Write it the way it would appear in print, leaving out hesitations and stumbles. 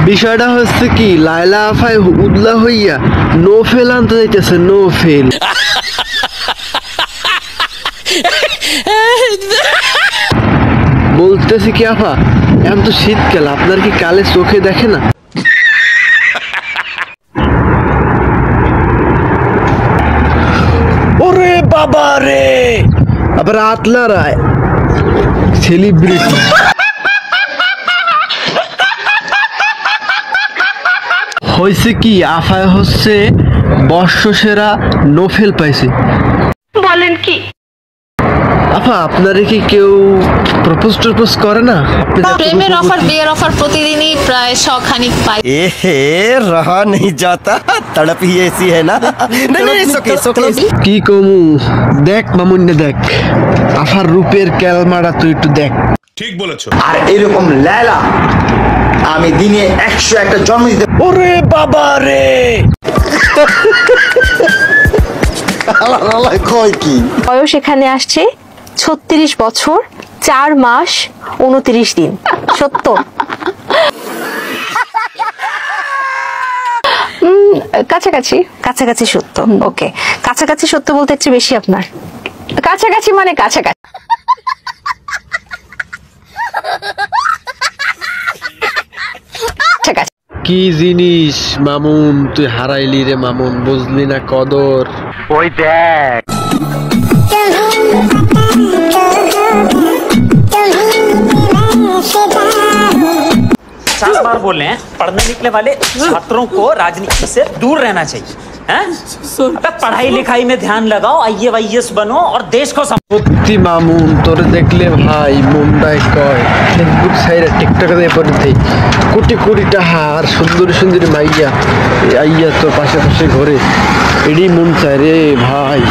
বিষয়টা হচ্ছে কি, লায়লা আফায় উদলা হইয়া নো ফেল আনতে যাইতেছে, নো ফেল। বলতেছি কি আফা, এখন তো শীতকাল, আপনার কি কালে চোখে দেখে না? ওরে বাবা রে, আবার আতলা রায় সেলিব্রিটি। হয়েছে কি, আফায় হচ্ছে বর্ষসেরা নোফেল পাইছে। বলেন কি? আফা আপনারে কি কেউ প্রপোজ টপোজ করে না? প্রেমের অফার, বিয়ের অফার প্রতিদিনই প্রায় 100 খানিক পাই। এহে রহা नहीं जाता, तड़प ही ऐसी है ना। नहीं सोके सोके। কি কমু, দেখ মামুন্নে দেখ, আফার রূপের ক্যালমাটা তুই একটু দেখ। ঠিক বলেছো। আর এরকম লায়লা আমি দিনে 101টা জন্ম দিতে। ওরে বাবা রে, কয় কি বয়স এখানে আসছে 36 বছর 4 মাস 29 দিন। সত্য? কাছাকাছি কাছাকাছি সত্য। ওকে, কাছাকাছি সত্য বলতে একটু বেশি আপনার। কাছাকাছি মানে কাছাকাছি। কি জিনিস মামুন, তুই হারাইলি রে মামুন, বুঝলি না কদর। ওই দেখ 50 बार बोले हैं पढ़ने निकले वाले छात्रों को राजनीति से दूर रहना चाहिए हैं? पढ़ाई लिखाई में ध्यान लगाओ, IAS बनो और देश को সত্যি মামুন, তোরে দেখলে ভাই মনটাই কয় ফেসবুক সাইডে টিকটকে দিয়ে পড়তে কোটি কোটি টাকা আর সুন্দরী সুন্দরী মাইয়া আইয়া তোর পাশে পাশে ঘরে, এডি মন চায় রে ভাই।